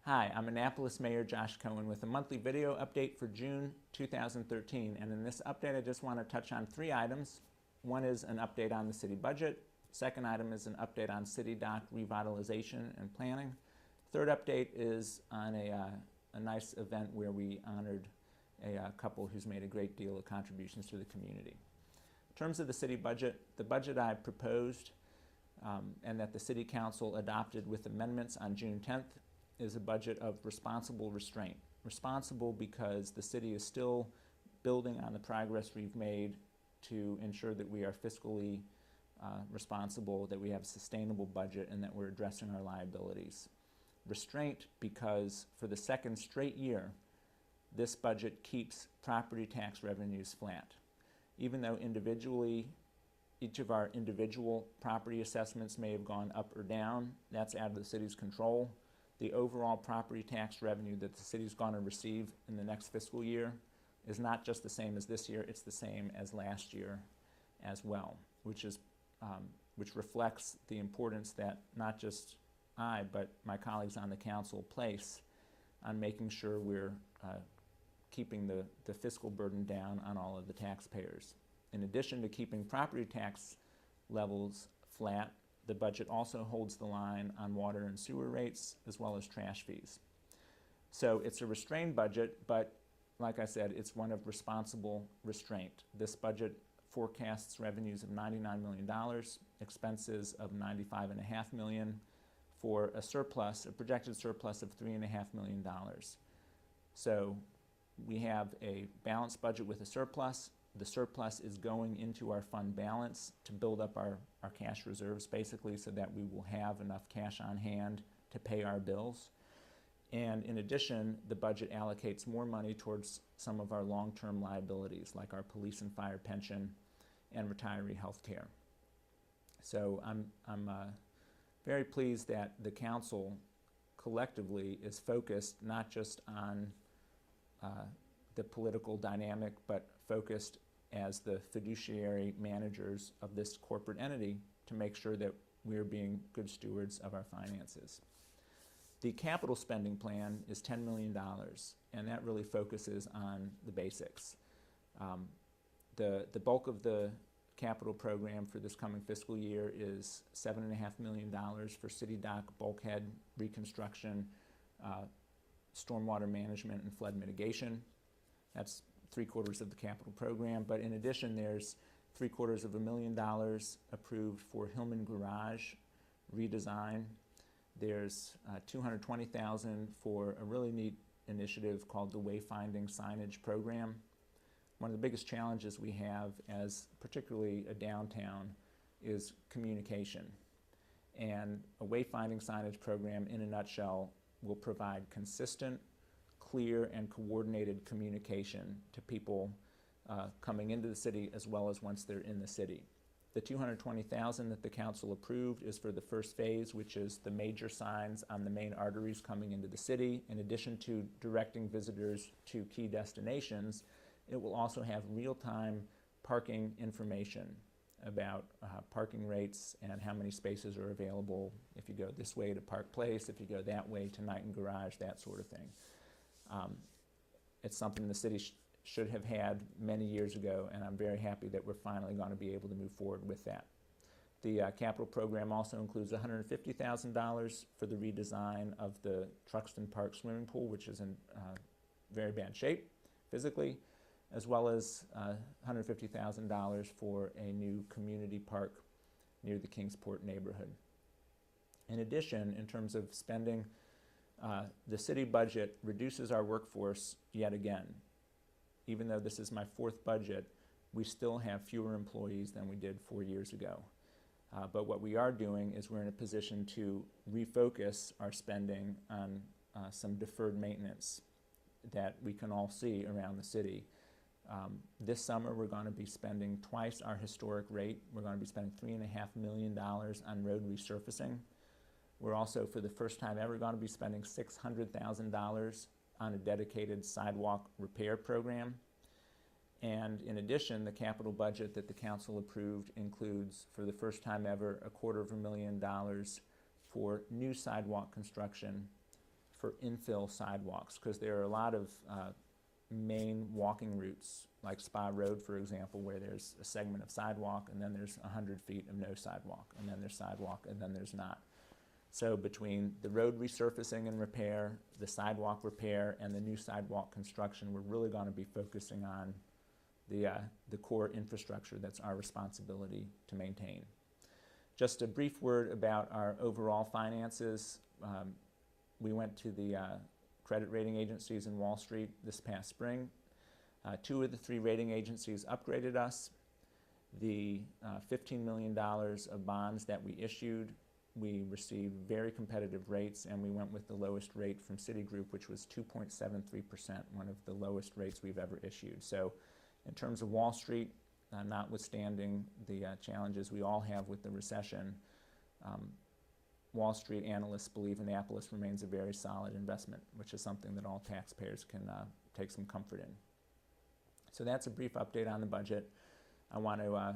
Hi, I'm Annapolis Mayor Josh Cohen with a monthly video update for June 2013, and in this update I just want to touch on three items. One is an update on the city budget. Second item is an update on city dock revitalization and planning. Third update is on a nice event where we honored a couple who's made a great deal of contributions to the community. In terms of the city budget, the budget I proposed and that the City Council adopted with amendments on June 10th is a budget of responsible restraint. Responsible because the city is still building on the progress we've made to ensure that we are fiscally responsible, that we have a sustainable budget, and that we're addressing our liabilities. Restraint because for the second straight year, this budget keeps property tax revenues flat. Even though individually, each of our individual property assessments may have gone up or down, that's out of the city's control. The overall property tax revenue that the city's going to receive in the next fiscal year is not just the same as this year, it's the same as last year as well, which reflects the importance that not just I, but my colleagues on the council place on making sure we're keeping the fiscal burden down on all of the taxpayers. In addition to keeping property tax levels flat, the budget also holds the line on water and sewer rates as well as trash fees. So it's a restrained budget, but like I said, it's one of responsible restraint. This budget forecasts revenues of $99 million, expenses of $95.5 million, for a surplus, a projected surplus of $3.5 million. So we have a balanced budget with a surplus. The surplus is going into our fund balance to build up our cash reserves, basically, so that we will have enough cash on hand to pay our bills. And in addition, the budget allocates more money towards some of our long-term liabilities, like our police and fire pension and retiree health care. So I'm very pleased that the council collectively is focused not just on the political dynamic, but focused as the fiduciary managers of this corporate entity to make sure that we're being good stewards of our finances. The capital spending plan is $10 million, and that really focuses on the basics. The bulk of the capital program for this coming fiscal year is $7.5 million for city dock bulkhead reconstruction, stormwater management, and flood mitigation. That's 3/4 of the capital program, but in addition there's $750,000 approved for Hillman Garage redesign. There's $220,000 for a really neat initiative called the Wayfinding Signage Program. One of the biggest challenges we have as particularly a downtown is communication. And a wayfinding signage program in a nutshell will provide consistent, clear, and coordinated communication to people coming into the city as well as once they're in the city. The $220,000 that the council approved is for the first phase, which is the major signs on the main arteries coming into the city. In addition to directing visitors to key destinations, it will also have real-time parking information about parking rates and how many spaces are available if you go this way to Park Place, if you go that way to Knight and Garage, that sort of thing. It's something the city should have had many years ago, and I'm very happy that we're finally going to be able to move forward with that. The capital program also includes $150,000 for the redesign of the Truxton Park swimming pool, which is in very bad shape physically, as well as $150,000 for a new community park near the Kingsport neighborhood. In addition, in terms of spending, the city budget reduces our workforce yet again. Even though this is my fourth budget, we still have fewer employees than we did 4 years ago. But what we are doing is we're in a position to refocus our spending on some deferred maintenance that we can all see around the city. This summer we're going to be spending twice our historic rate. We're going to be spending $3.5 million on road resurfacing. We're also, for the first time ever, going to be spending $600,000 on a dedicated sidewalk repair program. And in addition, the capital budget that the council approved includes, for the first time ever, $250,000 for new sidewalk construction for infill sidewalks, because there are a lot of main walking routes, like Spa Road, for example, where there's a segment of sidewalk, and then there's 100 feet of no sidewalk, and then there's sidewalk, and then there's not. So between the road resurfacing and repair, the sidewalk repair, and the new sidewalk construction, we're really going to be focusing on the core infrastructure that's our responsibility to maintain. Just a brief word about our overall finances. We went to the credit rating agencies in Wall Street this past spring. 2 of the 3 rating agencies upgraded us. The $15 million of bonds that we issued, we received very competitive rates, and we went with the lowest rate from Citigroup, which was 2.73%, one of the lowest rates we've ever issued. So in terms of Wall Street, notwithstanding the challenges we all have with the recession, Wall Street analysts believe Annapolis remains a very solid investment, which is something that all taxpayers can take some comfort in. So that's a brief update on the budget. I want to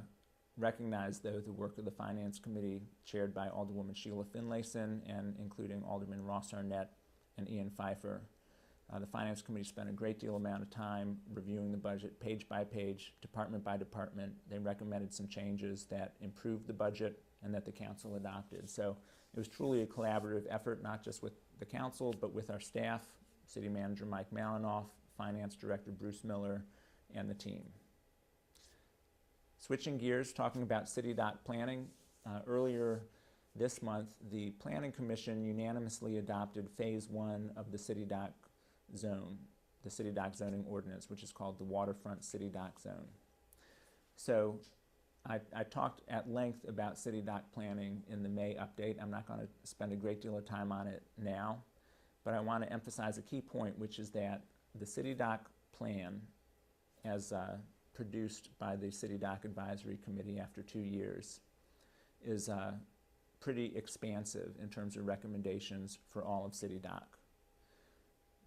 recognize, though, the work of the Finance Committee, chaired by Alderwoman Sheila Finlayson and including Alderman Ross Arnett and Ian Pfeiffer. The Finance Committee spent a great deal amount of time reviewing the budget page by page, department by department. They recommended some changes that improved the budget and that the council adopted. So it was truly a collaborative effort, not just with the council, but with our staff, City Manager Mike Malinoff, Finance Director Bruce Miller, and the team. Switching gears, talking about city dock planning. Earlier this month, the Planning Commission unanimously adopted Phase 1 of the city dock zone, the city dock zoning ordinance, which is called the Waterfront City Dock Zone. So I talked at length about city dock planning in the May update. I'm not going to spend a great deal of time on it now, but I want to emphasize a key point, which is that the city dock plan, as produced by the City Dock Advisory Committee after 2 years, is pretty expansive in terms of recommendations for all of City Dock.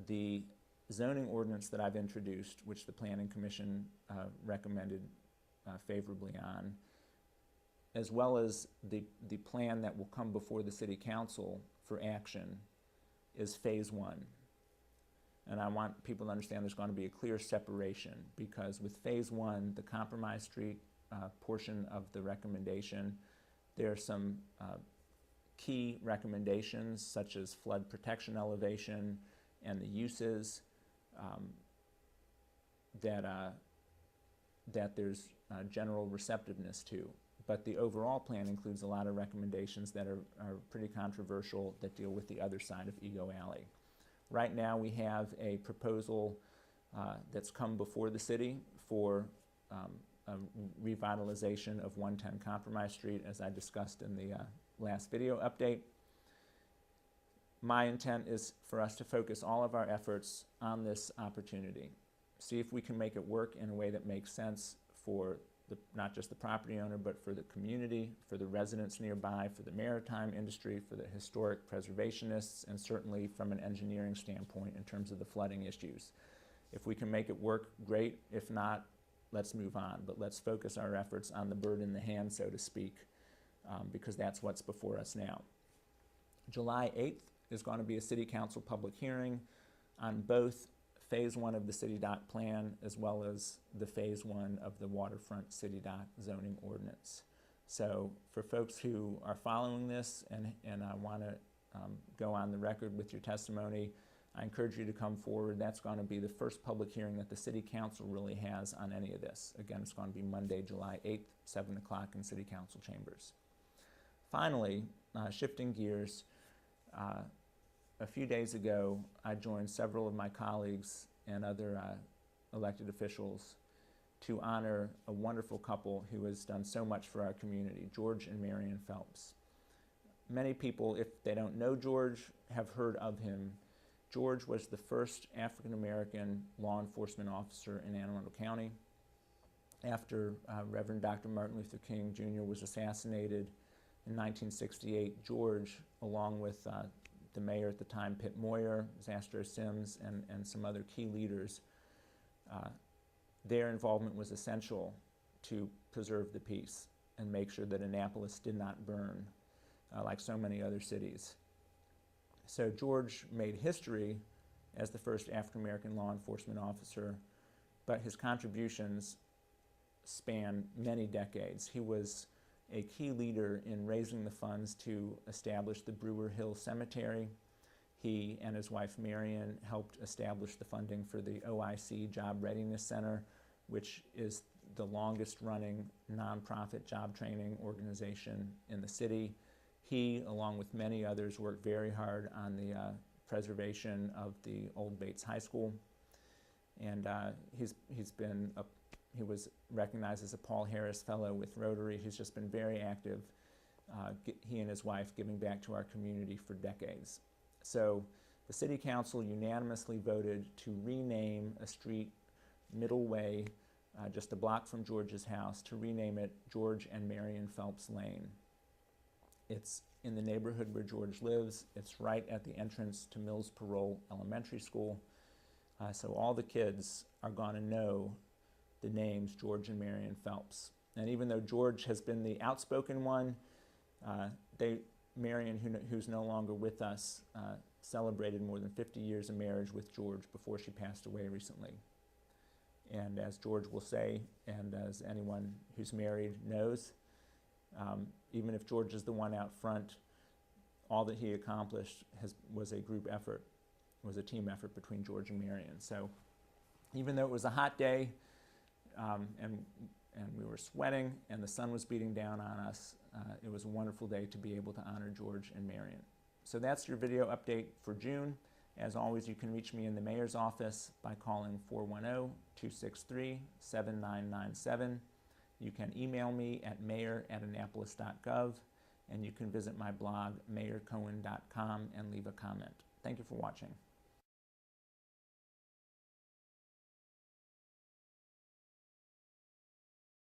The zoning ordinance that I've introduced, which the Planning Commission recommended favorably on, as well as the plan that will come before the City Council for action, is Phase 1. And I want people to understand there's going to be a clear separation, because with Phase 1, the Compromise Street portion of the recommendation, there are some key recommendations such as flood protection elevation and the uses that there's general receptiveness to. But the overall plan includes a lot of recommendations that are pretty controversial, that deal with the other side of Ego Alley. Right now we have a proposal that's come before the city for a revitalization of 110 Compromise Street, as I discussed in the last video update. My intent is for us to focus all of our efforts on this opportunity, see if we can make it work in a way that makes sense for not just the property owner, but for the community, for the residents nearby, for the maritime industry, for the historic preservationists, and certainly from an engineering standpoint in terms of the flooding issues. If we can make it work, great. If not, let's move on. But let's focus our efforts on the bird in the hand, so to speak, because that's what's before us now. July 8th is going to be a City Council public hearing on both Phase 1 of the City Dock Plan as well as the Phase 1 of the Waterfront City Dock Zoning Ordinance. So for folks who are following this and want to go on the record with your testimony, I encourage you to come forward. That's going to be the first public hearing that the City Council really has on any of this. Again, it's going to be Monday, July 8th, 7 o'clock in City Council chambers. Finally, shifting gears, a few days ago, I joined several of my colleagues and other elected officials to honor a wonderful couple who has done so much for our community, George and Marian Phelps. Many people, if they don't know George, have heard of him. George was the first African-American law enforcement officer in Anne Arundel County. After Reverend Dr. Martin Luther King Jr. was assassinated in 1968, George, along with the mayor at the time, Pitt Moyer, Zastro Sims, and some other key leaders, their involvement was essential to preserve the peace and make sure that Annapolis did not burn like so many other cities. So George made history as the first African-American law enforcement officer, but his contributions span many decades. He was a key leader in raising the funds to establish the Brewer Hill Cemetery. He and his wife Marian helped establish the funding for the OIC Job Readiness Center, which is the longest running nonprofit job training organization in the city. He, along with many others, worked very hard on the preservation of the Old Bates High School. And he was recognized as a Paul Harris Fellow with Rotary. He's just been very active, he and his wife, giving back to our community for decades. So the City Council unanimously voted to rename a street, Middle Way, just a block from George's house, to rename it George and Marian Phelps Lane. It's in the neighborhood where George lives. It's right at the entrance to Mills Parole Elementary School. So all the kids are going to know the names George and Marian Phelps. And even though George has been the outspoken one, Marian, who's no longer with us, celebrated more than 50 years of marriage with George before she passed away recently. And as George will say, and as anyone who's married knows, even if George is the one out front, all that he accomplished was a group effort, was a team effort between George and Marian. So even though it was a hot day, and we were sweating and the sun was beating down on us, it was a wonderful day to be able to honor George and Marian. So that's your video update for June. As always, you can reach me in the mayor's office by calling 410-263-7997. You can email me at mayor@annapolis.gov, and you can visit my blog, mayorcohen.com, and leave a comment. Thank you for watching.